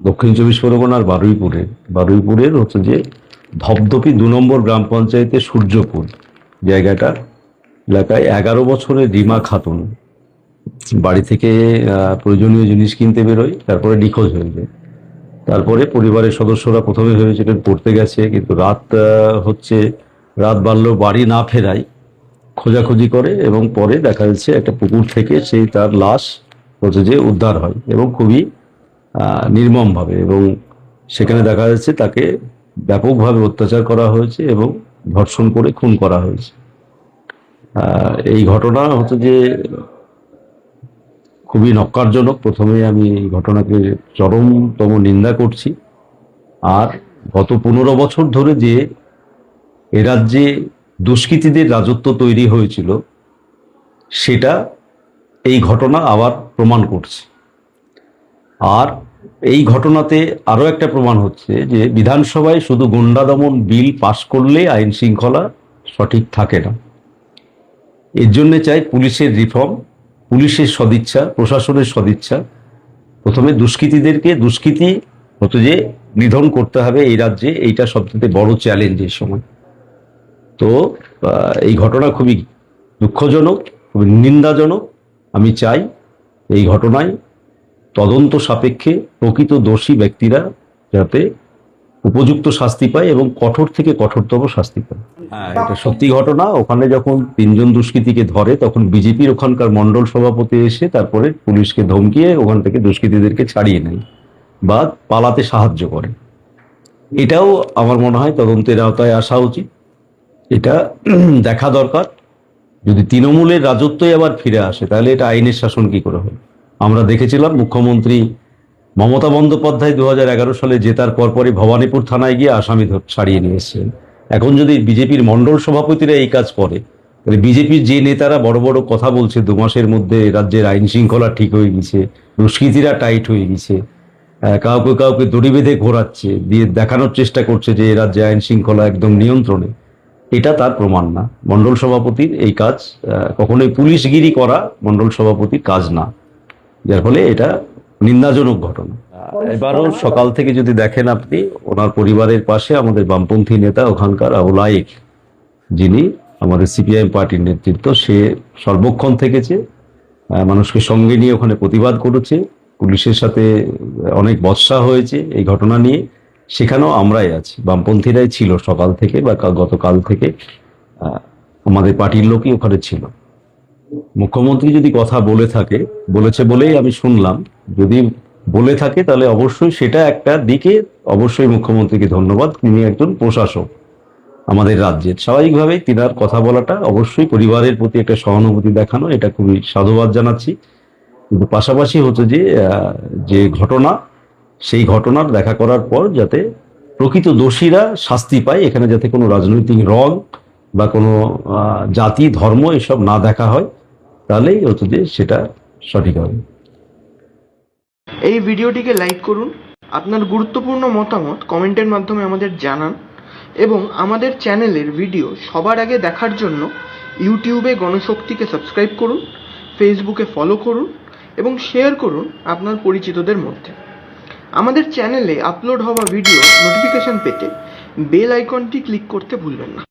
দক্ষিণ চব্বিশ পরগনার বারুইপুরের হচ্ছে যে ধপধপি 2 নম্বর গ্রাম পঞ্চায়েতের সূর্যপুর জায়গাটা এলাকায় 11 বছরের রিমা খাতুন বাড়ি থেকে প্রয়োজনীয় জিনিস কিনতে বেরোয়, তারপরে নিখোঁজ হয়ে যায়। তারপরে পরিবারের সদস্যরা প্রথমে ভেবেছিলেন পড়তে গেছে, কিন্তু রাত বাড়লেও বাড়ি না ফেরায় খোঁজাখুঁজি করে এবং পরে দেখা যাচ্ছে একটা পুকুর থেকে তার লাশ হচ্ছে যে উদ্ধার হয় এবং খুবই নির্মমভাবে, এবং সেখানে দেখা যাচ্ছে তাকে ব্যাপকভাবে অত্যাচার করা হয়েছে এবং ধর্ষণ করে খুন করা হয়েছে। এই ঘটনা হচ্ছে যে খুবই নক্কারজনক। প্রথমে আমি এই ঘটনাকে চরমতম নিন্দা করছি। আর গত 15 বছর ধরে যে এ রাজ্যে দুষ্কৃতীদের রাজত্ব তৈরি হয়েছিল, সেটা এই ঘটনা আবার প্রমাণ করছে। আর এই ঘটনাতে আরো একটা প্রমাণ হচ্ছে যে বিধানসভায় শুধু গুন্ডা দমন বিল পাশ করলে আইন শৃঙ্খলা সঠিক থাকে না। এর জন্য চাই পুলিশের রিফর্ম, পুলিশের সদিচ্ছা, প্রশাসনের সদিচ্ছা। প্রথমে দুষ্কৃতি হতো যে নিধন করতে হবে এই রাজ্যে, এইটা সবথেকে বড় চ্যালেঞ্জ এই সময়। তো এই ঘটনা খুবই দুঃখজনক, খুবই নিন্দাজনক। আমি চাই এই ঘটনায় তদন্ত সাপেক্ষে প্রকৃত দোষী ব্যক্তিরা যাতে উপযুক্ত শাস্তি পায় এবং কঠোর থেকে কঠোরতম শাস্তি পায়। হ্যাঁ, এটা সত্যি ঘটনা। ওখানে যখন 3জন দুষ্কৃতীকে ধরে, তখন বিজেপির ওখানকার মন্ডল সভাপতি এসে তারপরে পুলিশকে ধমকিয়ে ওখান থেকে দুষ্কৃতীদেরকে ছাড়িয়ে নেয় বা পালাতে সাহায্য করে। এটাও আমার মনে হয় তদন্তের আওতায় আসা উচিত। এটা দেখা দরকার। যদি তৃণমূলের রাজত্বই আবার ফিরে আসে, তাহলে এটা আইনের শাসন কি করে হবে? আমরা দেখেছিলাম মুখ্যমন্ত্রী মমতা বন্দ্যোপাধ্যায় 2011 সালে জেতার পরপরই ভবানীপুর থানায় গিয়ে আসামি ছাড়িয়ে নিয়ে এসেছেন। এখন যদি বিজেপির মন্ডল সভাপতিরা এই কাজ করে, তাহলে বিজেপির যে নেতারা বড় বড় কথা বলছে 2 মাসের মধ্যে রাজ্যের আইন শৃঙ্খলা ঠিক হয়ে গেছে, দুষ্কৃতীরা টাইট হয়ে গেছে, কাউকে দড়ি বেঁধে ঘোরাচ্ছে, দিয়ে দেখানোর চেষ্টা করছে যে এ রাজ্যে আইন শৃঙ্খলা একদম নিয়ন্ত্রণে, এটা তার প্রমাণ না। মন্ডল সভাপতির এই কাজ কখনোই পুলিশগিরি করা মন্ডল সভাপতির কাজ না, যার ফলে এটা নিন্দাজনক ঘটনা। এবারও সকাল থেকে যদি দেখেন আপনি, ওনার পরিবারের পাশে আমাদের বামপন্থী নেতা ওখানকার আবুলাইক, যিনি আমাদের সিপিআইএম পার্টির নেতৃত্ব, সে সর্বক্ষণ থেকেছে, মানুষকে সঙ্গে নিয়ে ওখানে প্রতিবাদ করেছে। পুলিশের সাথে অনেক বচসা হয়েছে এই ঘটনা নিয়ে, সেখানেও আমরাই আছি, বামপন্থীরাই ছিল সকাল থেকে বা গতকাল থেকে, আমাদের পার্টির লোকই ওখানে ছিল। মুখ্যমন্ত্রী যদি কথা বলেছে বলেই আমি শুনলাম, যদি বলে থাকে তাহলে অবশ্যই সেটা একটা দিকে অবশ্যই মুখ্যমন্ত্রীকে ধন্যবাদ। তিনি একজন প্রশাসক আমাদের রাজ্যের, স্বাভাবিকভাবেই তিনার কথা বলাটা অবশ্যই পরিবারের প্রতি একটা সহানুভূতি দেখানো, এটা খুবই সাধুবাদ জানাচ্ছি। কিন্তু পাশাপাশি হচ্ছে যে ঘটনা, সেই ঘটনার দেখা করার পর যাতে প্রকৃত দোষীরা শাস্তি পায়, এখানে যাতে কোনো রাজনৈতিক রং বা কোনো জাতি ধর্ম এসব না দেখা হয়, তাহলেই হচ্ছে যে সেটা সঠিক হবে। এই ভিডিওটিকে লাইক করুন, আপনার গুরুত্বপূর্ণ মতামত কমেন্টের মাধ্যমে আমাদের জানান এবং আমাদের চ্যানেলের ভিডিও সবার আগে দেখার জন্য ইউটিউবে গণশক্তিকে সাবস্ক্রাইব করুন, ফেসবুকে ফলো করুন এবং শেয়ার করুন আপনার পরিচিতদের মধ্যে। আমাদের চ্যানেলে আপলোড হওয়া ভিডিও নোটিফিকেশন পেতে বেল আইকনটি ক্লিক করতে ভুলবেন না।